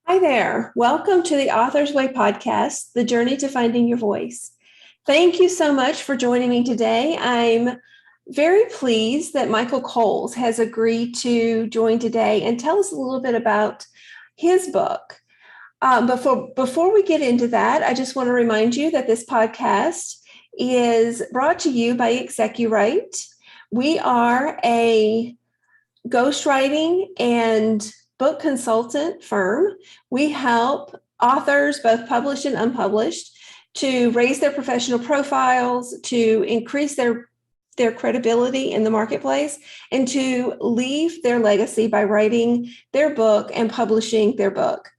Hi there. Welcome to the Author's Way podcast, The Journey to Finding Your Voice. Thank you so much for joining me today. I'm very pleased that Michael Coles has agreed to join today and tell us a little bit about his book. Before we get into that, I just want to remind you that this podcast is brought to you by Wright. We are a ghostwriting and book consultant firm. We help authors, both published and unpublished, to raise their professional profiles, to increase their credibility in the marketplace, and to leave their legacy by writing their book and publishing their book.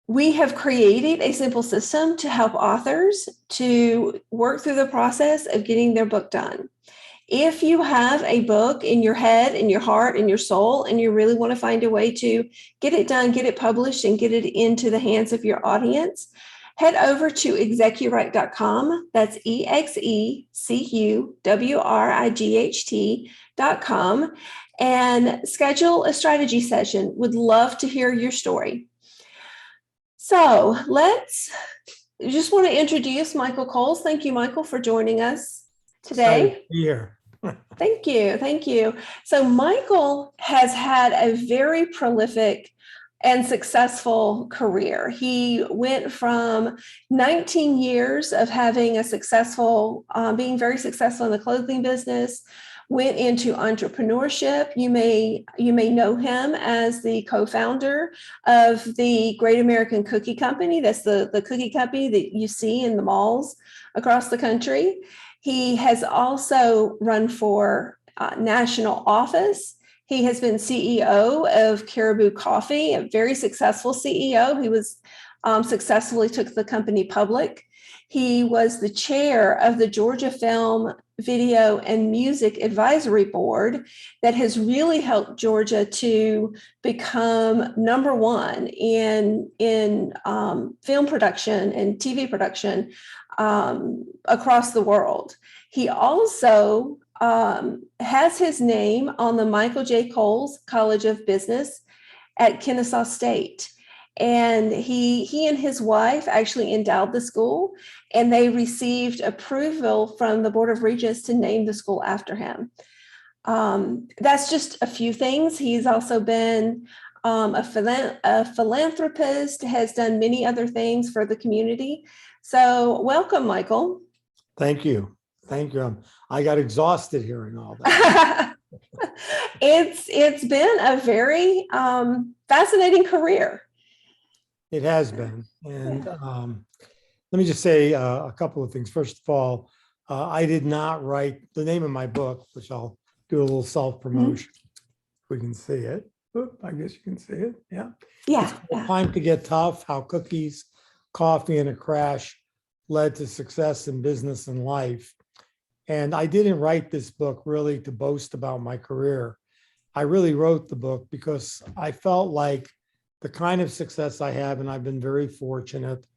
We have created a simple system to help authors to work through the process of getting their book done. If you have a book in your head, in your heart, in your soul, and you really want to find a way to get it done, get it published, and get it into the hands of your audience, head over to execuwright.com. That's EXECUWRIGHT.com and schedule a strategy session. Would love to hear your story. So just want to introduce Michael Coles. Thank you, Michael, for joining us today. Here. Thank you. So Michael has had a very prolific and successful career. He went from 19 years of having a successful, being very successful in the clothing business, went into entrepreneurship. You may know him as the co-founder of the Great American Cookie Company. That's the cookie company that you see in the malls across the country. He has also run for national office. He has been CEO of Caribou Coffee, a very successful CEO. He was successfully took the company public. He was the chair of the Georgia Film, Video, and Music Advisory Board that has really helped Georgia to become number one in film production and TV production across the world. He also has his name on the Michael J. Coles College of Business at Kennesaw State. And he and his wife actually endowed the school, and they received approval from the Board of Regents to name the school after him. That's just a few things. He's also been a philanthropist, has done many other things for the community. So welcome, Michael. Thank you. I got exhausted hearing all that. It's been a very fascinating career. It has been. And let me just say a couple of things. First of all, I did not write the name of my book, which I'll do a little self-promotion. If we can see it. Oop, I guess you can see it. Yeah. Yeah. Time to Get Tough, How Cookies, Coffee, and a Crash Led to Success in Business and Life. And I didn't write this book really to boast about my career. I really wrote the book because I felt like the kind of success I have, and I've been very fortunate,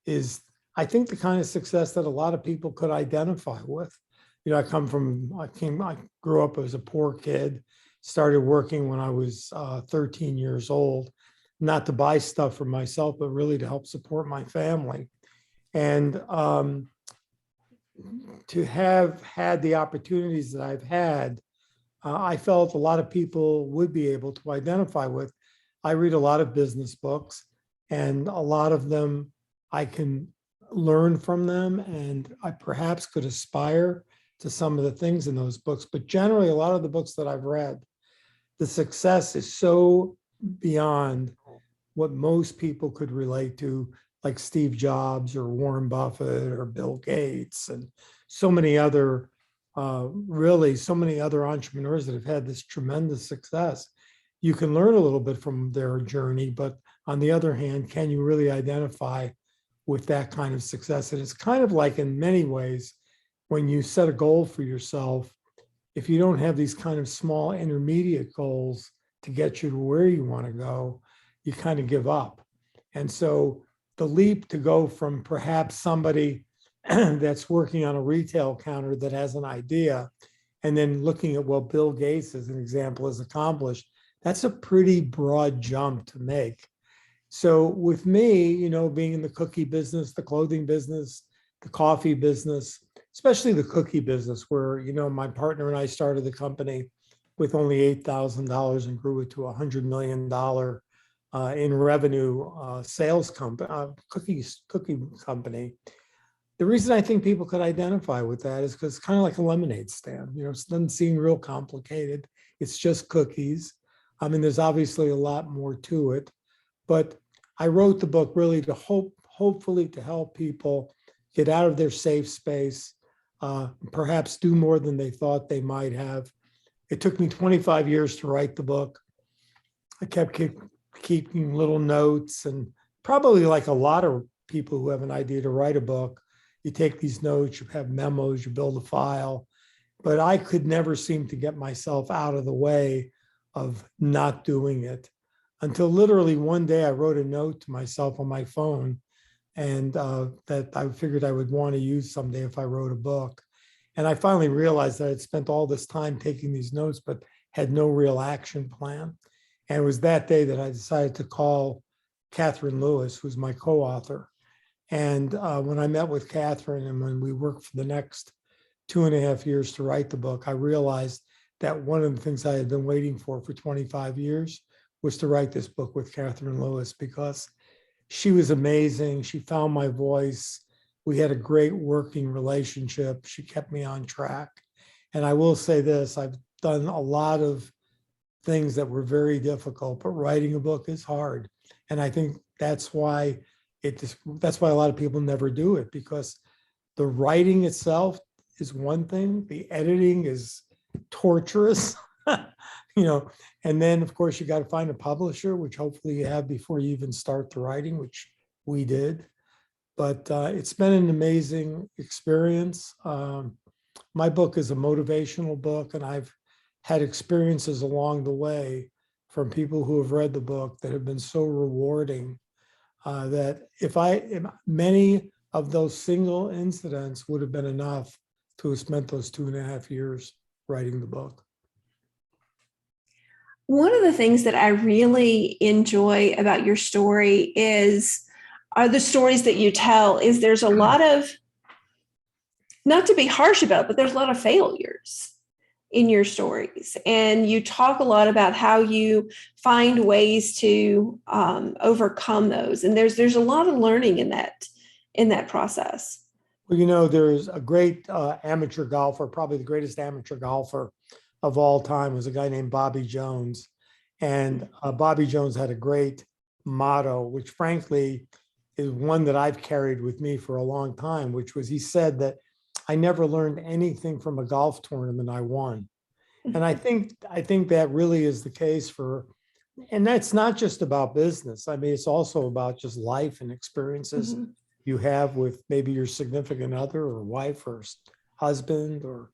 is I think the kind of success that a lot of people could identify with. You know, I grew up as a poor kid, started working when I was 13 years old, not to buy stuff for myself, but really to help support my family. And to have had the opportunities that I've had, I felt a lot of people would be able to identify with. I read a lot of business books, and a lot of them I can learn from them, and I perhaps could aspire to some of the things in those books. But generally, a lot of the books that I've read, the success is so beyond what most people could relate to, like Steve Jobs or Warren Buffett or Bill Gates and so many other entrepreneurs that have had this tremendous success. You can learn a little bit from their journey, but on the other hand, can you really identify with that kind of success? And it's kind of like, in many ways, when you set a goal for yourself, if you don't have these kind of small intermediate goals to get you to where you want to go, you kind of give up. And so the leap to go from perhaps somebody that's working on a retail counter that has an idea, and then looking at what Bill Gates, as an example, has accomplished, That's a pretty broad jump to make. So with me, being in the cookie business, the clothing business, the coffee business, especially the cookie business, where, my partner and I started the company with only $8,000 and grew it to $100 million in revenue sales company, cookie company. The reason I think people could identify with that is because it's kind of like a lemonade stand. It doesn't seem real complicated. It's just cookies. I mean, there's obviously a lot more to it, but I wrote the book really to hopefully to help people get out of their safe space, perhaps do more than they thought they might have. It took me 25 years to write the book. I kept keeping little notes, and probably like a lot of people who have an idea to write a book, you take these notes, you have memos, you build a file, but I could never seem to get myself out of the way of not doing it until literally one day I wrote a note to myself on my phone, and that I figured I would want to use someday if I wrote a book. And I finally realized that I'd spent all this time taking these notes, but had no real action plan. And it was that day that I decided to call Catherine Lewis, who's my co-author. And when I met with Catherine and when we worked for the next 2.5 years to write the book, I realized that one of the things I had been waiting for 25 years was to write this book with Catherine Lewis, because she was amazing. She found my voice. We had a great working relationship. She kept me on track. And I will say this, I've done a lot of things that were very difficult, but writing a book is hard. And I think that's why a lot of people never do it, because the writing itself is one thing, the editing is torturous, and then of course you got to find a publisher, which hopefully you have before you even start the writing, which we did. But it's been an amazing experience. My book is a motivational book, and I've had experiences along the way from people who have read the book that have been so rewarding that many of those single incidents would have been enough to have spent those 2.5 years writing the book. One of the things that I really enjoy about your story are the stories that you tell. Is there's a lot of, not to be harsh about it, but there's a lot of failures in your stories. And you talk a lot about how you find ways to overcome those. And there's a lot of learning in that process. Well, there's a great amateur golfer, probably the greatest amateur golfer of all time, was a guy named Bobby Jones. And Bobby Jones had a great motto, which frankly is one that I've carried with me for a long time, which was, he said that I never learned anything from a golf tournament I won. And I think that really is the case and that's not just about business. I mean, it's also about just life and experiences you have with maybe your significant other or wife or husband or,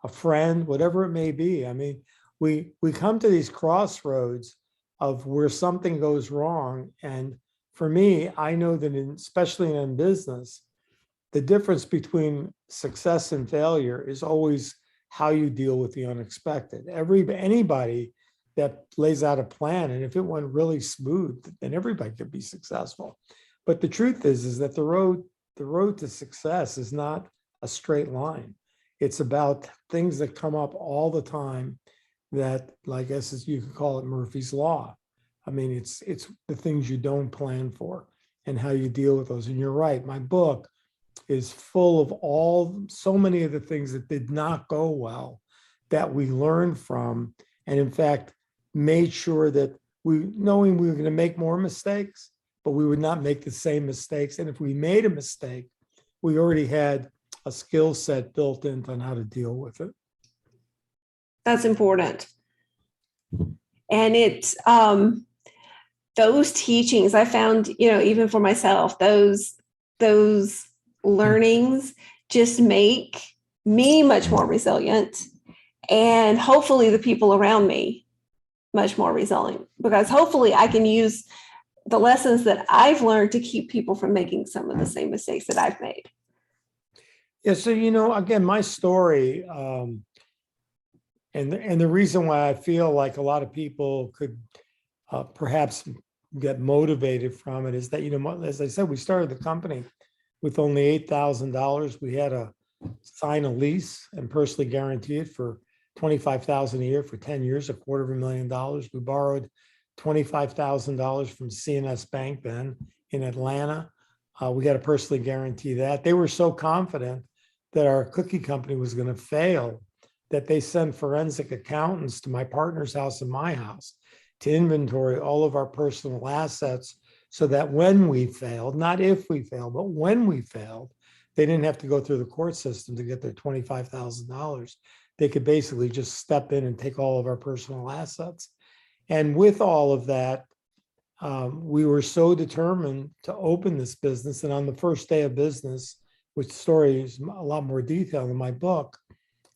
a friend, whatever it may be. I mean, we come to these crossroads of where something goes wrong. And for me, I know that especially in business, the difference between success and failure is always how you deal with the unexpected. Anybody that lays out a plan, and if it went really smooth, then everybody could be successful. But the truth is that the road to success is not a straight line. It's about things that come up all the time that, I guess you could call it Murphy's Law. I mean, it's the things you don't plan for and how you deal with those. And you're right, my book is full of so many of the things that did not go well that we learned from, and in fact, made sure that knowing we were going to make more mistakes, but we would not make the same mistakes. And if we made a mistake, we already had a skill set built in on how to deal with it. That's important. And it's those teachings I found, even for myself, those learnings just make me much more resilient, and hopefully the people around me much more resilient, because hopefully I can use the lessons that I've learned to keep people from making some of the same mistakes that I've made. Yeah. So, again, my story, And the reason why I feel like a lot of people could perhaps get motivated from it is that, as I said, we started the company with only $8,000. We had to sign a lease and personally guarantee it for $25,000 a year for 10 years, $250,000. We borrowed $25,000 from CNS Bank then in Atlanta. We had to personally guarantee that. They were so confident that our cookie company was going to fail that they sent forensic accountants to my partner's house and my house to inventory all of our personal assets so that when we failed, not if we failed, but when we failed, they didn't have to go through the court system to get their $25,000. They could basically just step in and take all of our personal assets. And with all of that, we were so determined to open this business. And on the first day of business, which story is a lot more detailed in my book,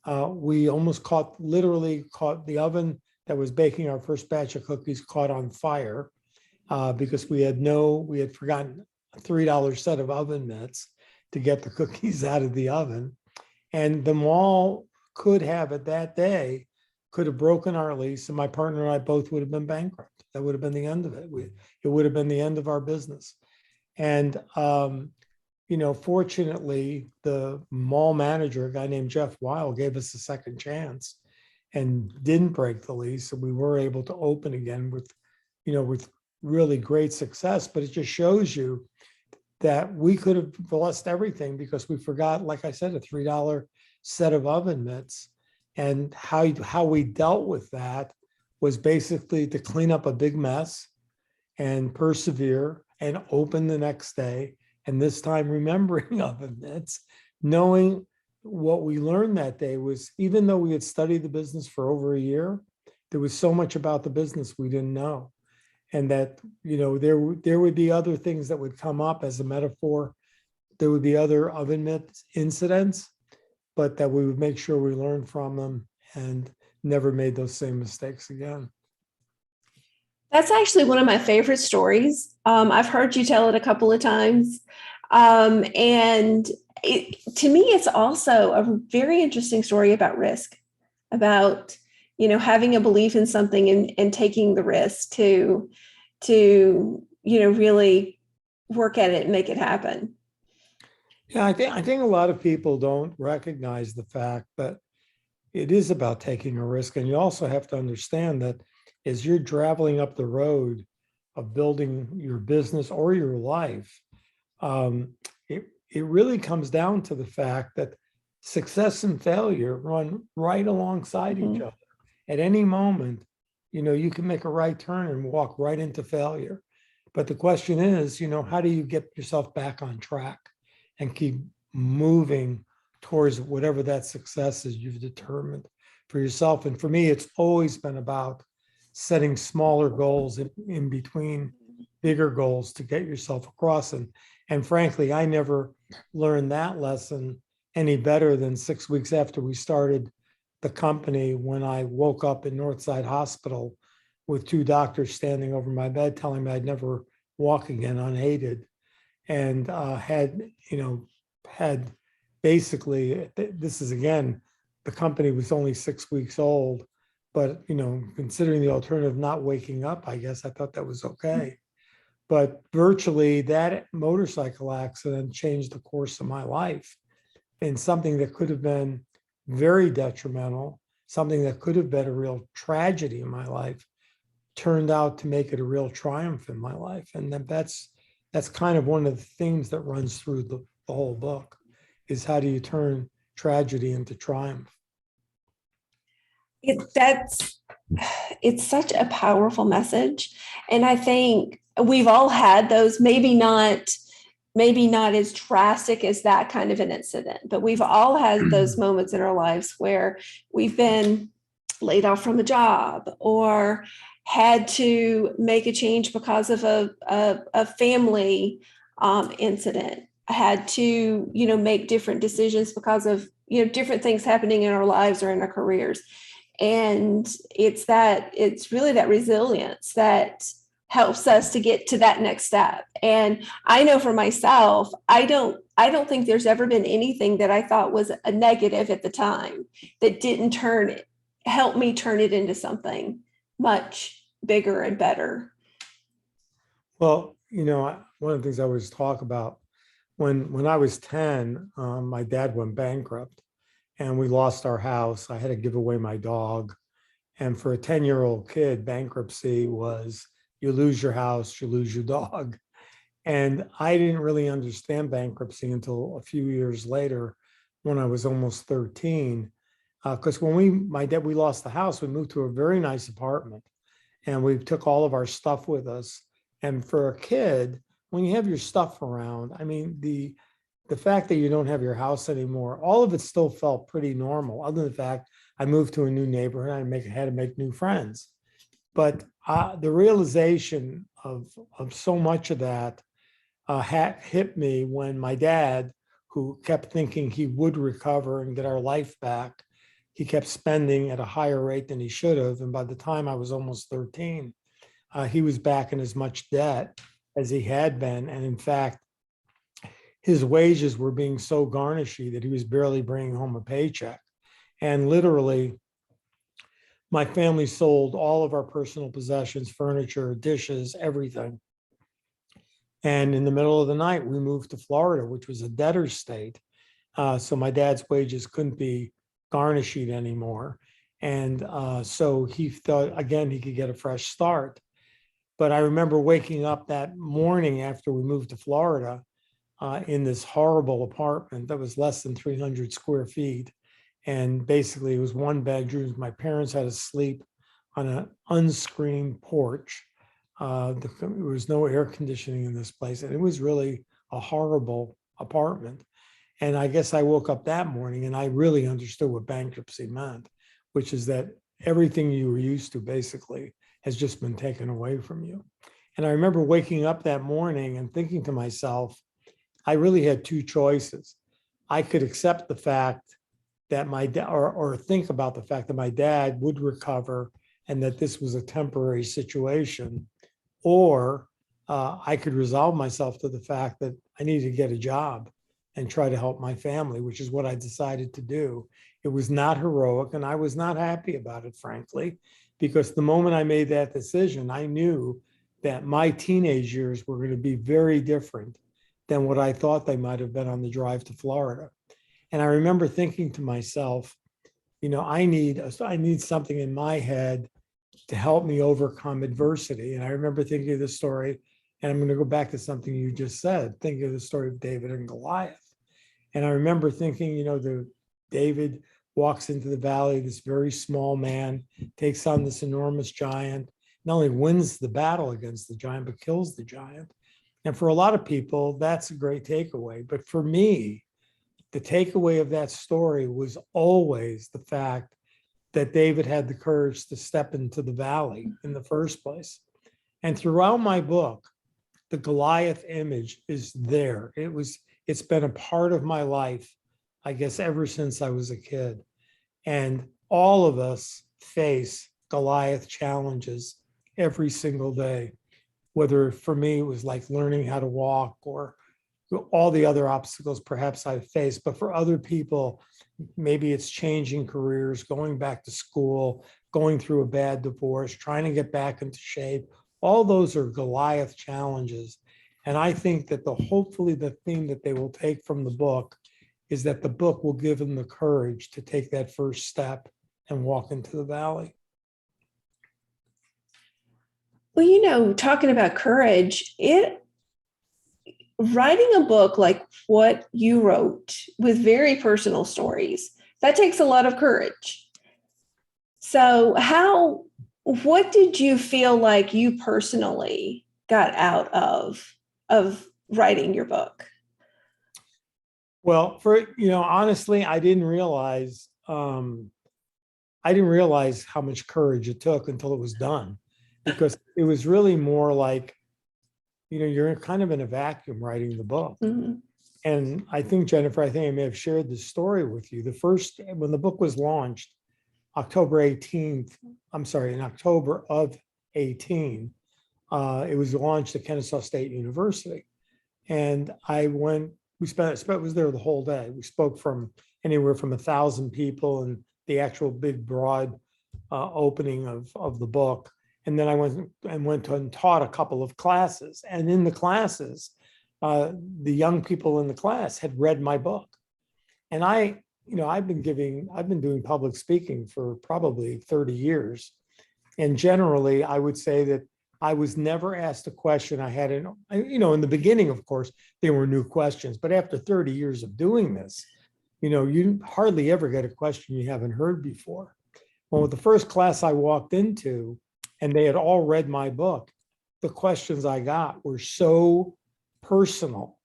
we almost literally caught the oven that was baking our first batch of cookies caught on fire because we had forgotten a $3 set of oven mitts to get the cookies out of the oven. And the mall could have broken our lease, and my partner and I both would have been bankrupt. That would have been the end of it. It would have been the end of our business. And fortunately, the mall manager, a guy named Jeff Weil, gave us a second chance and didn't break the lease. And we were able to open again with really great success. But it just shows you that we could have lost everything because we forgot, like I said, a $3 set of oven mitts. And how we dealt with that was basically to clean up a big mess and persevere and open the next day. And this time remembering oven mitts, knowing what we learned that day was, even though we had studied the business for over a year, there was so much about the business we didn't know. And that, there would be other things that would come up as a metaphor. There would be other oven mitt incidents, but that we would make sure we learned from them and never made those same mistakes again. That's actually one of my favorite stories. I've heard you tell it a couple of times. And to me, it's also a very interesting story about risk, about, having a belief in something and taking the risk to really work at it and make it happen. Yeah, I think a lot of people don't recognize the fact that it is about taking a risk. And you also have to understand that as you're traveling up the road of building your business or your life, it really comes down to the fact that success and failure run right alongside each other. At any moment, you can make a right turn and walk right into failure. But the question is, how do you get yourself back on track and keep moving towards whatever that success is you've determined for yourself? And for me, it's always been about setting smaller goals in between bigger goals to get yourself across. And frankly, I never learned that lesson any better than 6 weeks after we started the company, when I woke up in Northside Hospital with two doctors standing over my bed telling me I'd never walk again unaided, and had basically, this is again, the company was only 6 weeks old, but considering the alternative, not waking up, I guess I thought that was okay. But virtually that motorcycle accident changed the course of my life, and something that could have been very detrimental, something that could have been a real tragedy in my life, turned out to make it a real triumph in my life. And that's kind of one of the themes that runs through the whole book, is how do you turn tragedy into triumph? It's such a powerful message. And I think we've all had those, maybe not as drastic as that kind of an incident, but we've all had those moments in our lives where we've been laid off from a job or had to make a change because of a family incident, had to, make different decisions because of, different things happening in our lives or in our careers. And it's really that resilience that helps us to get to that next step. And I know for myself, I don't think there's ever been anything that I thought was a negative at the time that didn't turn helped me turn it into something much bigger and better. Well, one of the things I always talk about, when I was 10, my dad went bankrupt and we lost our house. I had to give away my dog. And for a 10-year-old kid, bankruptcy was you lose your house, you lose your dog. And I didn't really understand bankruptcy until a few years later when I was almost 13. Because when we lost the house, we moved to a very nice apartment and we took all of our stuff with us. And for a kid, when you have your stuff around, I mean, the fact that you don't have your house anymore, all of it still felt pretty normal, other than the fact I moved to a new neighborhood and I had to make new friends. But the realization of so much of that hit me when my dad, who kept thinking he would recover and get our life back, he kept spending at a higher rate than he should have. And by the time I was almost 13, he was back in as much debt as he had been. And in fact, his wages were being so garnishy that he was barely bringing home a paycheck. And literally, my family sold all of our personal possessions, furniture, dishes, everything. And in the middle of the night, we moved to Florida, which was a debtor's state. So my dad's wages couldn't be garnished anymore. And so he thought, again, he could get a fresh start. But I remember waking up that morning after we moved to Florida in this horrible apartment that was less than 300 square feet. And basically it was one bedroom. My parents had to sleep on an unscreened porch. There was no air conditioning in this place. And it was really a horrible apartment. And I guess I woke up that morning and I really understood what bankruptcy meant, which is that everything you were used to basically has just been taken away from you. And I remember waking up that morning and thinking to myself, I really had two choices. I could accept the fact that my dad, or think about the fact that my dad would recover and that this was a temporary situation, or I could resolve myself to the fact that I needed to get a job and try to help my family, which is what I decided to do. It was not heroic and I was not happy about it, frankly, because the moment I made that decision, I knew that my teenage years were going to be very different than what I thought they might have been on the drive to Florida. And I remember thinking to myself, I need something in my head to help me overcome adversity. And I remember thinking of the story, and I'm going to go back to something you just said, thinking of the story of David and Goliath. And I remember thinking, David walks into the valley, this very small man, takes on this enormous giant, not only wins the battle against the giant, but kills the giant. And for a lot of people, that's a great takeaway. But for me, the takeaway of that story was always the fact that David had the courage to step into the valley in the first place. And throughout my book, the Goliath image is there. It's been a part of my life, I guess, ever since I was a kid. And all of us face Goliath challenges every single day, whether for me it was like learning how to walk or all the other obstacles perhaps I've faced. But for other people, maybe it's changing careers, going back to school, going through a bad divorce, trying to get back into shape. All those are Goliath challenges. And I think that hopefully the theme that they will take from the book is that the book will give them the courage to take that first step and walk into the valley. Well, talking about courage, writing a book like what you wrote with very personal stories, that takes a lot of courage. So what did you feel like you personally got out of writing your book? Well, honestly, I didn't realize how much courage it took until it was done, because it was really more like, you're kind of in a vacuum writing the book. Mm-hmm. And I think, Jennifer, I may have shared this story with you. When the book was launched, in October of 18, it was launched at Kennesaw State University. And was there the whole day. We spoke from anywhere from 1,000 people in the actual big, broad opening of the book. And then I went and taught a couple of classes. And in the classes, the young people in the class had read my book. And I've been doing public speaking for probably 30 years. And generally, I would say that I was never asked a question I hadn't, in the beginning, of course, there were new questions, but after 30 years of doing this, you hardly ever get a question you haven't heard before. Well, with the first class I walked into, and they had all read my book, the questions I got were so personal.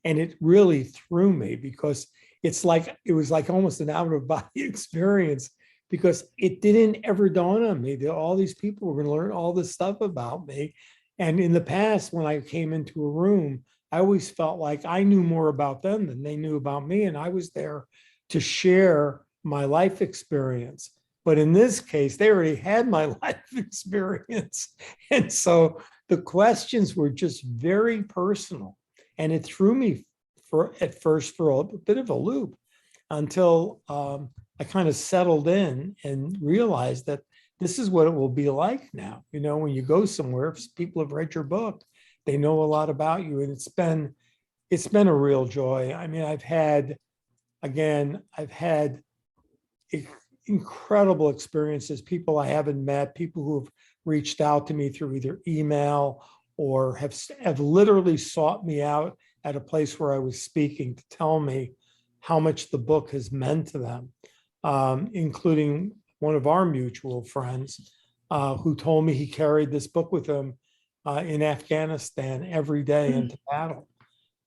And it really threw me because it was like almost an out of body experience, because it didn't ever dawn on me that all these people were going to learn all this stuff about me. And in the past, when I came into a room, I always felt like I knew more about them than they knew about me. And I was there to share my life experience. But in this case, they already had my life experience. And so the questions were just very personal. And it threw me at first for a bit of a loop until I kind of settled in and realized that this is what it will be like now. When you go somewhere, if people have read your book, they know a lot about you. And it's been a real joy. I mean, I've had incredible experiences, people I haven't met, people who have reached out to me through either email or have literally sought me out at a place where I was speaking to tell me how much the book has meant to them, including one of our mutual friends who told me he carried this book with him in Afghanistan every day into battle.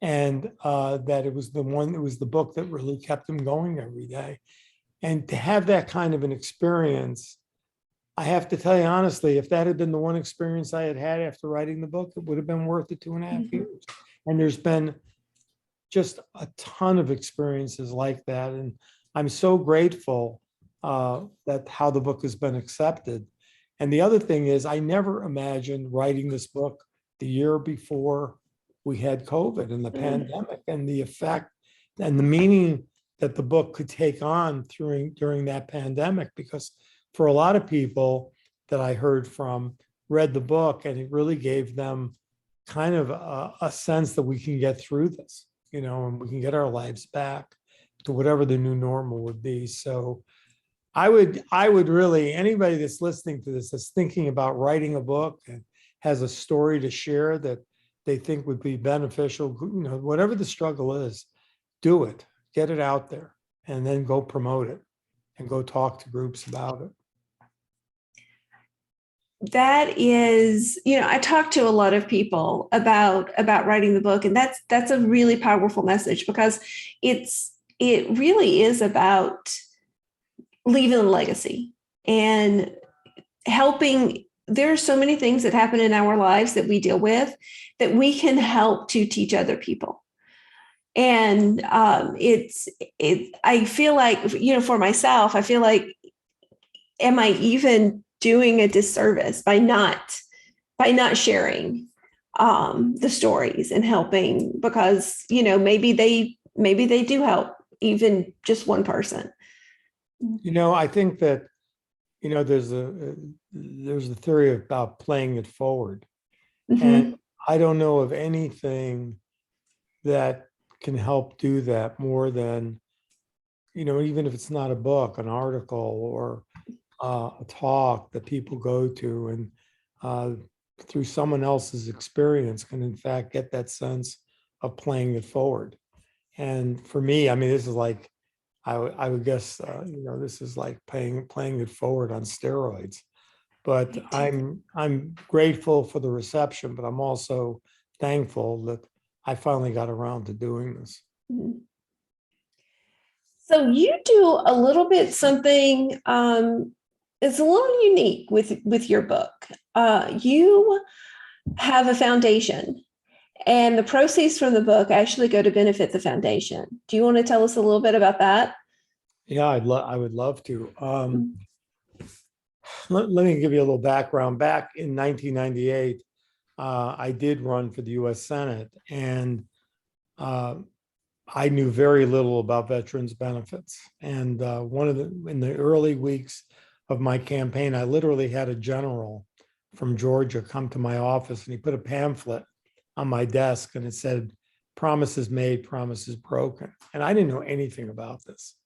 And that it was the book that really kept him going every day. And to have that kind of an experience, I have to tell you honestly, if that had been the one experience I had had after writing the book, it would have been worth the 2.5 years. And there's been just a ton of experiences like that. And I'm so grateful that how the book has been accepted. And the other thing is, I never imagined writing this book the year before we had COVID and the pandemic, and the effect and the meaning that the book could take on during that pandemic. Because for a lot of people that I heard from read the book, and it really gave them kind of a sense that we can get through this, and we can get our lives back to whatever the new normal would be. So I would really, anybody that's listening to this, that's thinking about writing a book and has a story to share that they think would be beneficial, whatever the struggle is, do it, get it out there, and then go promote it and go talk to groups about it. That is, I talk to a lot of people about writing the book, and that's a really powerful message, because it really is about leaving a legacy and helping. There are so many things that happen in our lives that we deal with that we can help to teach other people. And I feel like, for myself, I feel like, am I even doing a disservice by not sharing the stories and helping? Because, maybe they do help even just one person. I think that, there's a theory about playing it forward. Mm-hmm. And I don't know of anything that can help do that more than, even if it's not a book, an article or a talk that people go to, and through someone else's experience can in fact get that sense of playing it forward. And for me, I mean, this is like, I would guess, this is like playing it forward on steroids. But I'm grateful for the reception, but I'm also thankful that I finally got around to doing this. So you do a little bit something, it's a little unique with your book. You have a foundation, and the proceeds from the book actually go to benefit the foundation. Do you want to tell us a little bit about that? Yeah, I would love to. Let me give you a little background. Back in 1998, I did run for the U.S. Senate, and I knew very little about veterans benefits. And in the early weeks of my campaign, I literally had a general from Georgia come to my office, and he put a pamphlet on my desk, and it said, "Promises made, promises broken." And I didn't know anything about this.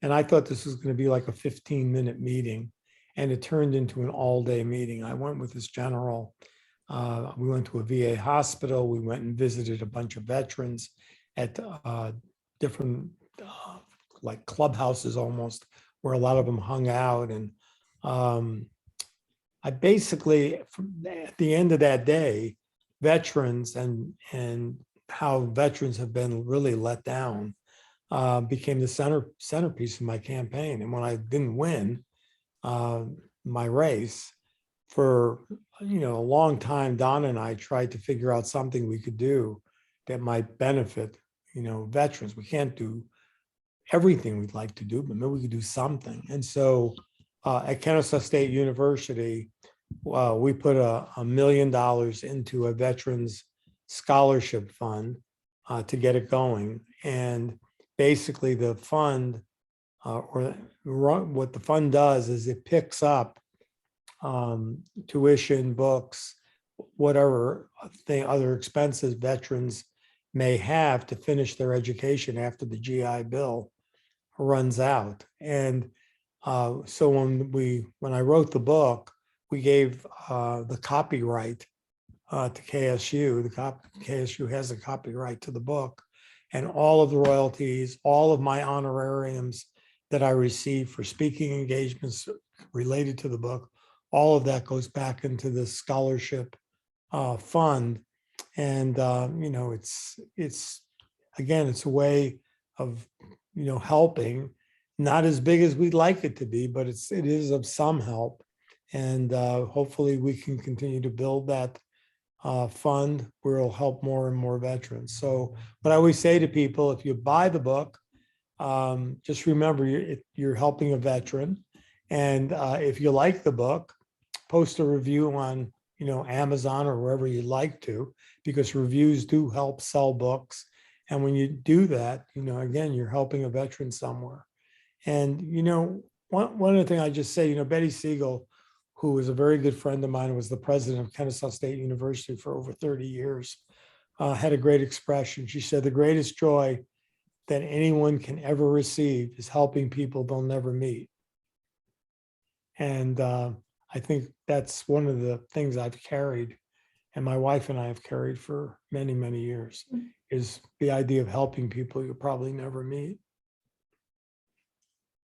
And I thought this was going to be like a 15-minute meeting, and it turned into an all-day meeting. I went with this general. We went to a VA hospital. We went and visited a bunch of veterans at different like clubhouses almost, where a lot of them hung out. And I basically, at the end of that day, veterans and how veterans have been really let down became the centerpiece of my campaign. And when I didn't win my race, for a long time, Don and I tried to figure out something we could do that might benefit veterans. We can't do everything we'd like to do, but maybe we could do something. And so at Kennesaw State University, we put $1 million into a veterans scholarship fund to get it going. And basically the fund, or what the fund does is it picks up tuition, books, whatever other expenses veterans may have to finish their education after the GI Bill runs out. And so when I wrote the book, we gave the copyright to KSU. KSU has a copyright to the book, and all of the royalties, all of my honorariums that I received for speaking engagements related to the book, all of that goes back into the scholarship fund. And it's again, it's a way of helping, not as big as we'd like it to be, but it is of some help. And hopefully we can continue to build that fund where it'll help more and more veterans. So what I always say to people, if you buy the book, just remember you're helping a veteran. And if you like the book, post a review on Amazon or wherever you'd like to, because reviews do help sell books. And when you do that, again, you're helping a veteran somewhere. And one of the things I just say, Betty Siegel, who was a very good friend of mine, was the president of Kennesaw State University for over 30 years, had a great expression. She said, "The greatest joy that anyone can ever receive is helping people they'll never meet." And I think that's one of the things I've carried, and my wife and I have carried for many, many years, is the idea of helping people you'll probably never meet.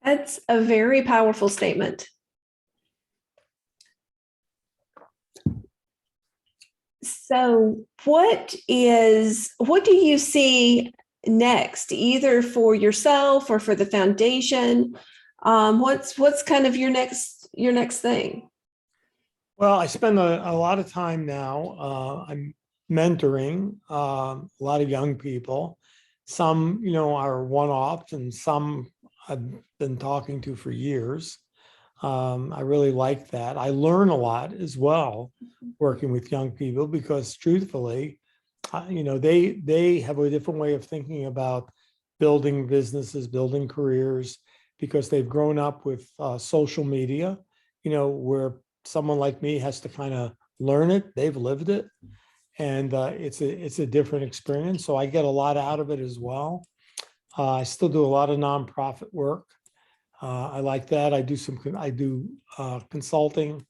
That's a very powerful statement. So what do you see next, either for yourself or for the foundation? What's kind of your next thing? Well, I spend a lot of time now. I'm mentoring a lot of young people. Some, are one-offs, and some I've been talking to for years. I really like that. I learn a lot as well working with young people, because truthfully, they have a different way of thinking about building businesses, building careers, because they've grown up with social media, where someone like me has to kind of learn it. They've lived it, and it's a different experience. So I get a lot out of it as well. I still do a lot of nonprofit work. I like that. I do consulting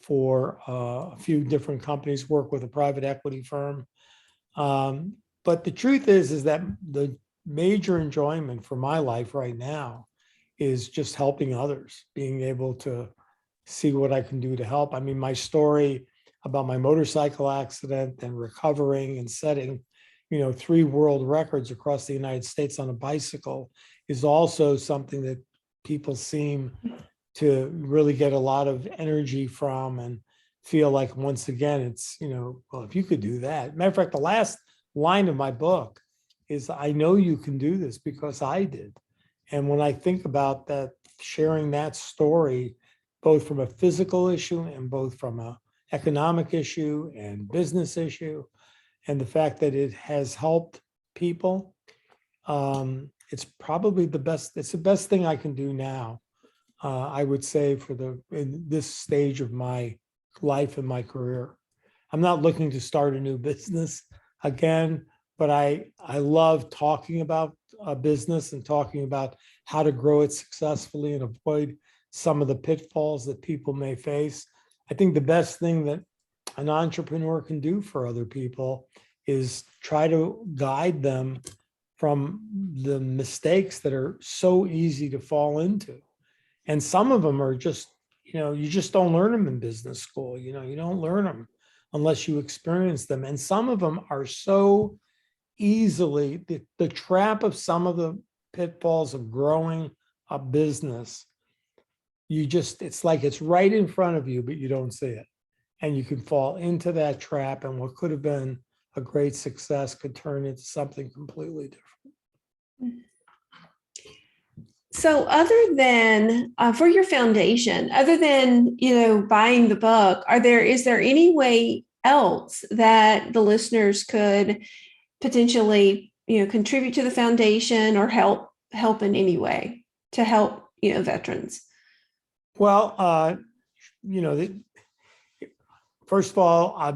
for a few different companies, work with a private equity firm. But the truth is that the major enjoyment for my life right now is just helping others, being able to see what I can do to help. I mean, my story about my motorcycle accident and recovering and setting, 3 world records across the United States on a bicycle is also something that people seem to really get a lot of energy from, and feel like, once again, it's, well, if you could do that. Matter of fact, the last line of my book is, "I know you can do this because I did." And when I think about that, sharing that story, both from a physical issue and both from a economic issue and business issue, and the fact that it has helped people, it's probably it's the best thing I can do now I would say in this stage of my life and my career. I'm not looking to start a new business again, but I love talking about a business and talking about how to grow it successfully and avoid some of the pitfalls that people may face. I think the best thing that an entrepreneur can do for other people is try to guide them from the mistakes that are so easy to fall into. And some of them are just, you just don't learn them in business school. You don't learn them unless you experience them. And some of them are so easily, the trap of some of the pitfalls of growing a business, it's like it's right in front of you, but you don't see it. And you can fall into that trap, and what could have been a great success could turn into something completely different. So other than for your foundation, other than, buying the book, is there any way else that the listeners could potentially, contribute to the foundation or help in any way to help, veterans? Well, first of all,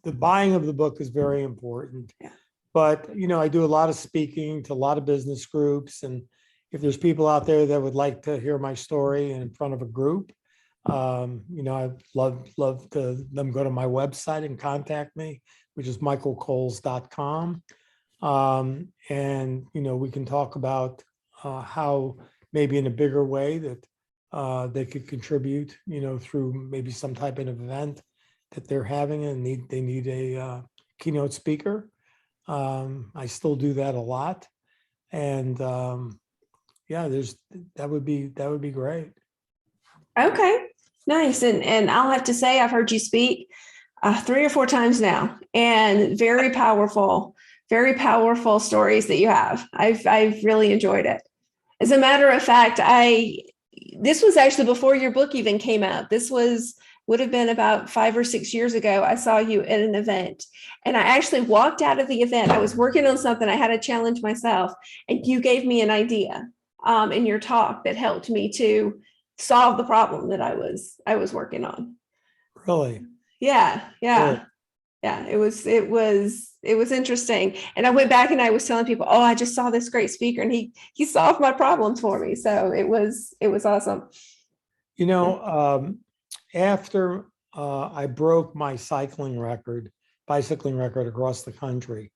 the buying of the book is very important. Yeah. But, I do a lot of speaking to a lot of business groups. And if there's people out there that would like to hear my story in front of a group, I'd love to them go to my website and contact me, which is michaelcoles.com. And, we can talk about how maybe in a bigger way that they could contribute, through maybe some type of event that they're having and they need a keynote speaker. I still do that a lot. And that would be great. Okay, nice. And I'll have to say, I've heard you speak 3 or 4 times now, and very powerful stories that you have. I've really enjoyed it. As a matter of fact, this was actually before your book even came out. This would have been about 5 or 6 years ago. I saw you at an event, and I actually walked out of the event. I was working on something. I had a challenge myself, and you gave me an idea in your talk that helped me to solve the problem that I was working on. Really? Yeah. Really? Yeah, it was interesting. And I went back and I was telling people, oh, I just saw this great speaker and he solved my problems for me. So it was awesome. After I broke my bicycling record across the country,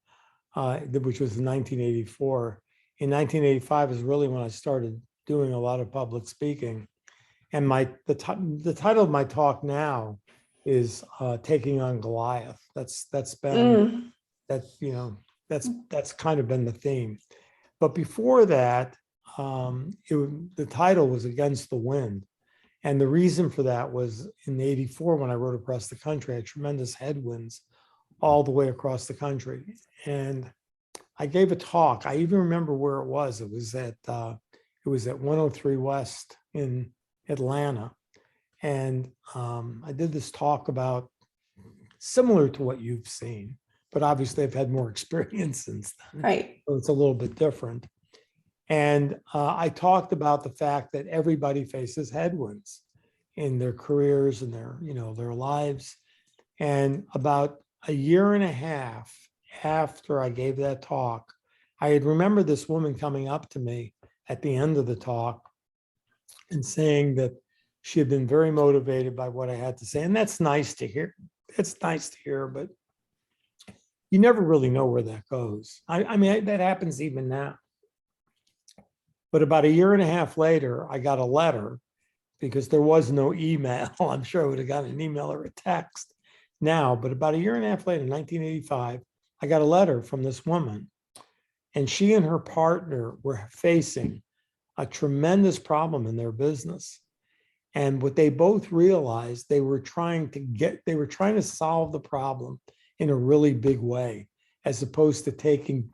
which was in 1984. In 1985 is really when I started doing a lot of public speaking. And the title of my talk now is Taking on Goliath. That's kind of been the theme. But before that, the title was Against the Wind. And the reason for that was in '84, when I rode across the country, I had tremendous headwinds all the way across the country. And I gave a talk. I even remember where it was. It was at 103 West in Atlanta. And I did this talk about similar to what you've seen, but obviously I've had more experience since then. Right. So it's a little bit different. And I talked about the fact that everybody faces headwinds in their careers and their lives. And about a year and a half after I gave that talk, I had remembered this woman coming up to me at the end of the talk and saying that she had been very motivated by what I had to say. And that's nice to hear. It's nice to hear, but you never really know where that goes. I mean, that happens even now. But about a year and a half later, I got a letter because there was no email. I'm sure I would have gotten an email or a text now. But about a year and a half later, 1985, I got a letter from this woman. And she and her partner were facing a tremendous problem in their business. And what they both realized, they were trying to solve the problem in a really big way, as opposed to taking,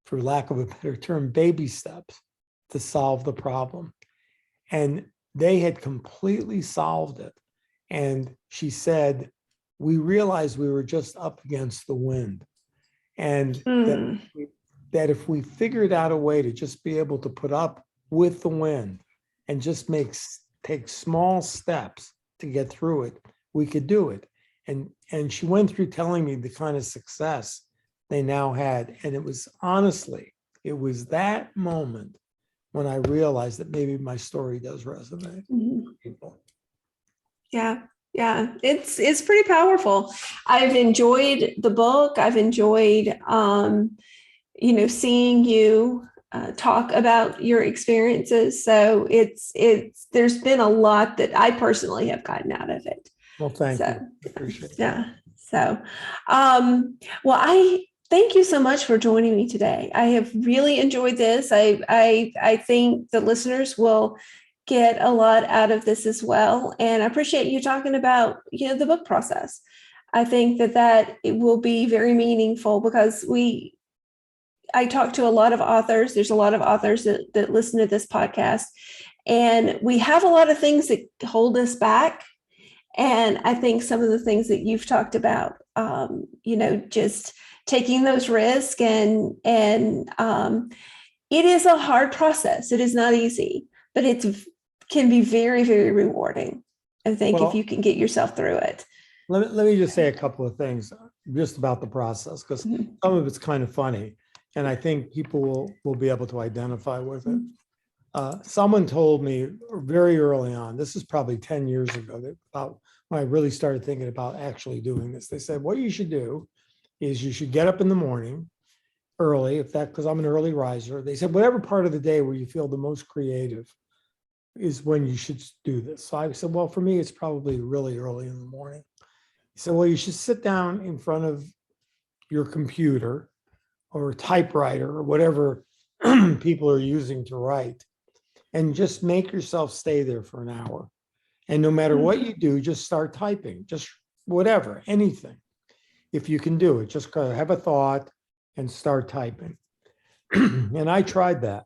for lack of a better term, baby steps to solve the problem. And they had completely solved it. And she said, we realized we were just up against the wind. And that if we figured out a way to just be able to put up with the wind and just take small steps to get through it, we could do it. And she went through telling me the kind of success they now had. And it was that moment when I realized that maybe my story does resonate with people. Yeah. Yeah. It's pretty powerful. I've enjoyed the book. I've enjoyed, seeing you talk about your experiences. So there's been a lot that I personally have gotten out of it. Well, thank So, you. I appreciate it. yeah. So, well, I thank you so much for joining me today. I have really enjoyed this. I think the listeners will get a lot out of this as well. And I appreciate you talking about, the book process. I think that it will be very meaningful because I talk to a lot of authors. There's a lot of authors that listen to this podcast, and we have a lot of things that hold us back. And I think some of the things that you've talked about, just taking those risks and it is a hard process. It is not easy, but can be very, very rewarding. I think if you can get yourself through it. Let me just say a couple of things just about the process, because some of it's kind of funny, and I think people will be able to identify with it. Someone told me very early on, this is probably 10 years ago, about when I really started thinking about actually doing this. They said, what you should do is you should get up in the morning early, because I'm an early riser. They said, whatever part of the day where you feel the most creative is when you should do this. So I said, well, for me, it's probably really early in the morning. He said, well, you should sit down in front of your computer or typewriter or whatever people are using to write, and just make yourself stay there for an hour. And no matter what you do, just start typing, just whatever, anything. If you can do it, just have a thought and start typing. And I tried that.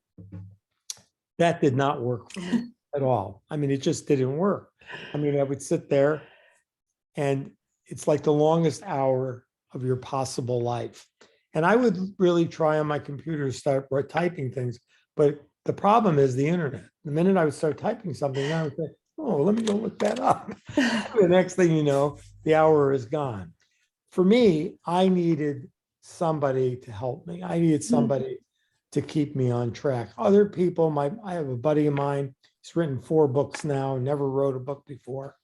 That did not work for me at all. I mean, it just didn't work. I mean, I would sit there and it's like the longest hour of your possible life. And I would really try on my computer to start typing things. But the problem is the internet. The minute I would start typing something, I would say, oh, let me go look that up. The next thing you know, the hour is gone. For me, I needed somebody to help me. I needed somebody to keep me on track. Other people, I have a buddy of mine, he's written 4 books now, never wrote a book before.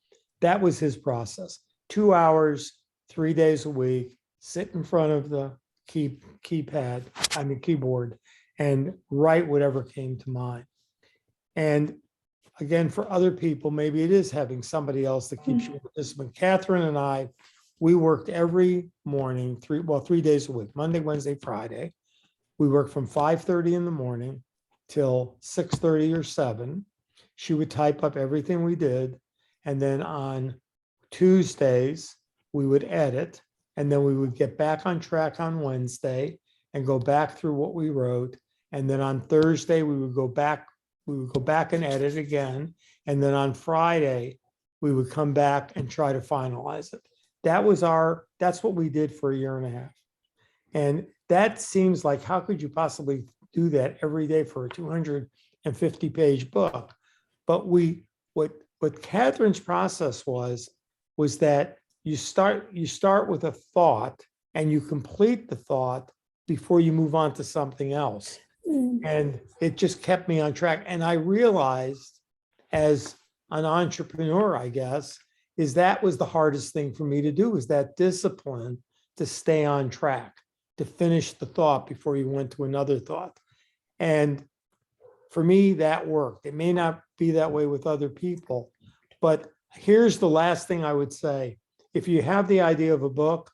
That was his process. 2 hours, 3 days a week, sit in front of the keyboard, and write whatever came to mind. And again, for other people, maybe it is having somebody else that keeps you in discipline. Catherine and I, we worked every morning, 3 days a week, Monday, Wednesday, Friday. We worked from 5:30 in the morning till 6:30 or 7. She would type up everything we did. And then on Tuesdays, we would edit. And then we would get back on track on Wednesday and go back through what we wrote. And then on Thursday, we would go back and edit again. And then on Friday, we would come back and try to finalize it. That's what we did for a year and a half. And that seems like, how could you possibly do that every day for a 250-page book? But what Catherine's process was that you start with a thought and you complete the thought before you move on to something else. And it just kept me on track. And I realized, as an entrepreneur, I guess, that was the hardest thing for me to do, is that discipline to stay on track, to finish the thought before you went to another thought. And for me, that worked. It may not be that way with other people, but here's the last thing I would say. If you have the idea of a book,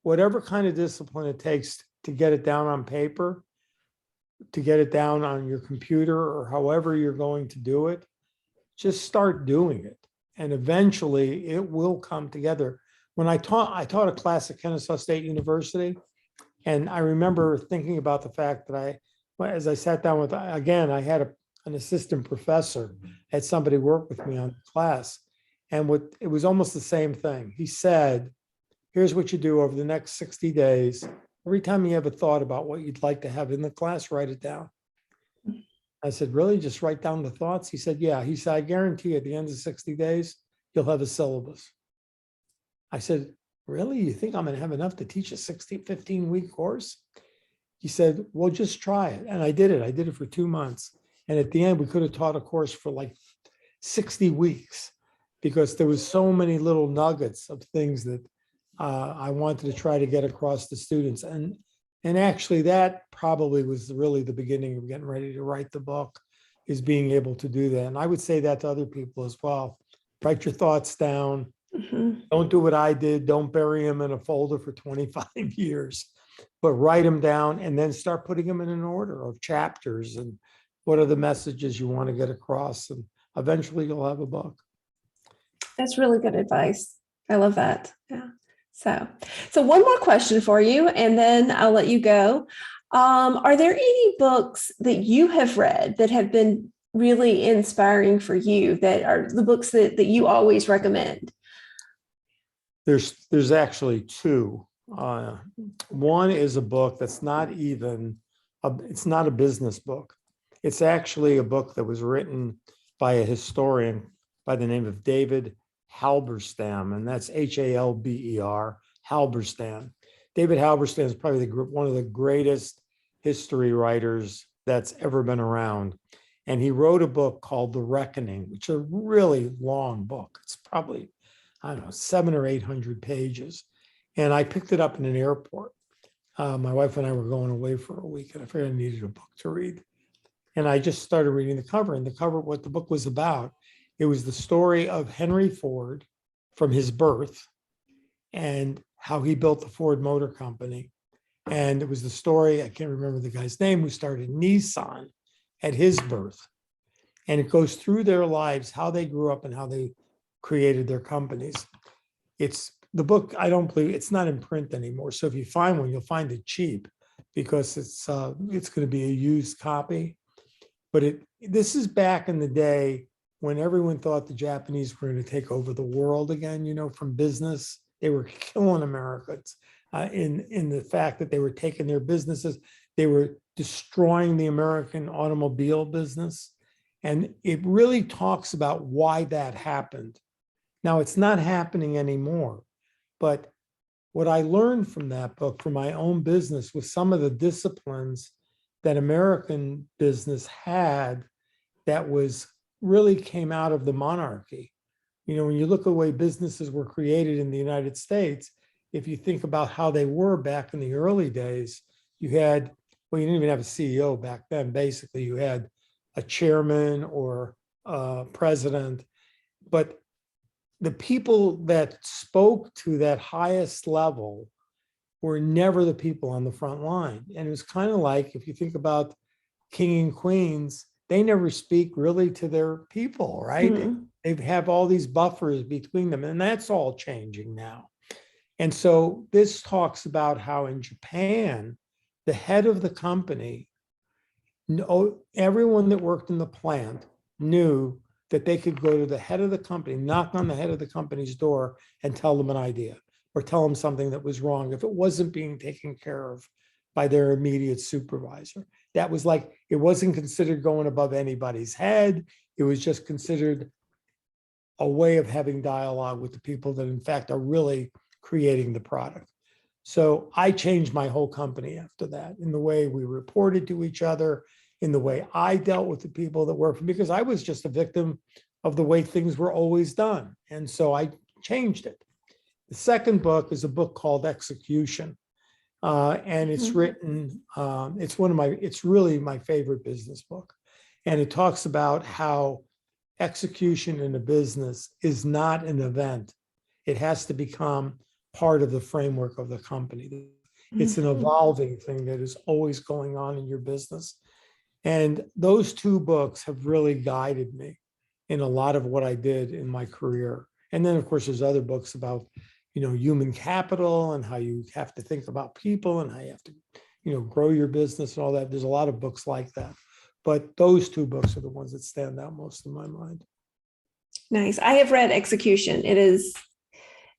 whatever kind of discipline it takes to get it down on paper, to get it down on your computer, or however you're going to do it, just start doing it. And eventually it will come together. When I taught a class at Kennesaw State University, and I remember thinking about the fact that as I sat down with, again, I had an assistant professor, had somebody work with me on the class. And it was almost the same thing. He said, here's what you do over the next 60 days. Every time you have a thought about what you'd like to have in the class, write it down. I said, really? Just write down the thoughts? He said, yeah. He said, I guarantee you at the end of 60 days, you'll have a syllabus. I said, really? You think I'm going to have enough to teach a 15-week course? He said, well, just try it. And I did it. I did it for 2 months. And at the end, we could have taught a course for like 60 weeks because there was so many little nuggets of things that I wanted to try to get across to students. And actually that probably was really the beginning of getting ready to write the book, is being able to do that. And I would say that to other people as well. Write your thoughts down. Don't do what I did. Don't bury them in a folder for 25 years, but write them down and then start putting them in an order of chapters and what are the messages you want to get across. And eventually you'll have a book. That's really good advice. I love that. Yeah. So one more question for you, and then I'll let you go. Are there any books that you have read that have been really inspiring for you, that are the books that you always recommend? There's actually two. One is a book that's not even, it's not a business book. It's actually a book that was written by a historian by the name of David Halberstam, and that's Halber, Halberstam. David Halberstam is probably one of the greatest history writers that's ever been around. And he wrote a book called The Reckoning, which is a really long book. It's probably, I don't know, 700 or 800 pages. And I picked it up in an airport. My wife and I were going away for a week, and I figured I needed a book to read. And I just started reading the cover, and the cover, what the book was about, it was the story of Henry Ford from his birth and how he built the Ford Motor Company. And it was the story, I can't remember the guy's name, who started Nissan at his birth. And it goes through their lives, how they grew up and how they created their companies. It's the book, I don't believe, it's not in print anymore. So if you find one, you'll find it cheap because it's going to be a used copy. But this is back in the day when everyone thought the Japanese were going to take over the world again, you know, from business. They were killing Americans in the fact that they were taking their businesses. They were destroying the American automobile business. And it really talks about why that happened. Now, it's not happening anymore. But what I learned from that book for my own business was some of the disciplines that American business had that was really came out of the monarchy. You know, when you look at the way businesses were created in the United States, if you think about how they were back in the early days, you had, well, you didn't even have a CEO back then. Basically, you had a chairman or a president, but the people that spoke to that highest level were never the people on the front line. And it was kind of like, if you think about king and queens, they never speak really to their people, right? Mm-hmm. They have all these buffers between them, and that's all changing now. And so this talks about how in Japan, the head of the company, everyone that worked in the plant knew that they could go to the head of the company, knock on the head of the company's door and tell them an idea or tell them something that was wrong if it wasn't being taken care of by their immediate supervisor. That was like, it wasn't considered going above anybody's head. It was just considered a way of having dialogue with the people that in fact are really creating the product. So I changed my whole company after that in the way we reported to each other, in the way I dealt with the people that worked for me, because I was just a victim of the way things were always done. And so I changed it. The second book is a book called Execution. And it's written, it's really my favorite business book. And it talks about how execution in a business is not an event. It has to become part of the framework of the company. It's an evolving thing that is always going on in your business. And those two books have really guided me in a lot of what I did in my career. And then, of course, there's other books about, you know, human capital and how you have to think about people and how you have to, you know, grow your business and all that. There's a lot of books like that. But those two books are the ones that stand out most in my mind. Nice. I have read Execution. It is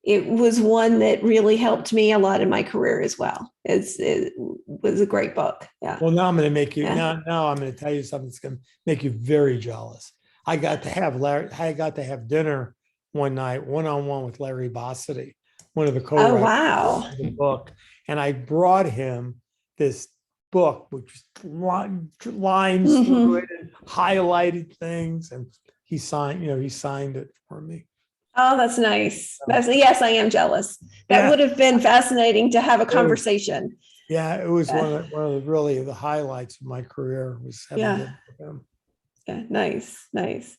it was one that really helped me a lot in my career as well. It was a great book. Yeah. Well, now I'm going to make you, Yeah. now I'm going to tell you something that's going to make you very jealous. I got to have dinner one night, one-on-one with Larry Bossidy, one of the Oh, co-writers wow. of the book. And I brought him this book, which lines through it and highlighted things. And he signed it for me. Oh, that's nice. Yes, I am jealous. That Yeah. would have been fascinating to have a It was- conversation. Yeah, it was Yeah. one of the really the highlights of my career was having Yeah. dinner with him. Yeah, nice, nice.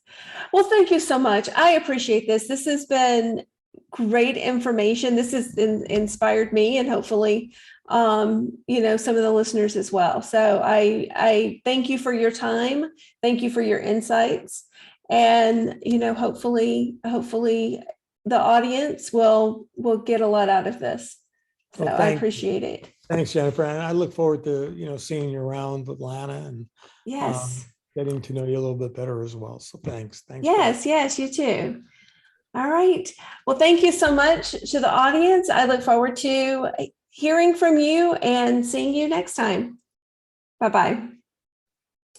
Well, thank you so much. I appreciate this. This has been great information. This has inspired me and hopefully, some of the listeners as well. So I thank you for your time. Thank you for your insights. And, hopefully the audience will get a lot out of this. So Well, I appreciate it. thanks, Jennifer. And I look forward to, seeing you around Atlanta and Yes. getting to know you a little bit better as well. So thanks. Yes, you too. All right. Well, thank you so much to the audience. I look forward to hearing from you and seeing you next time. Bye-bye.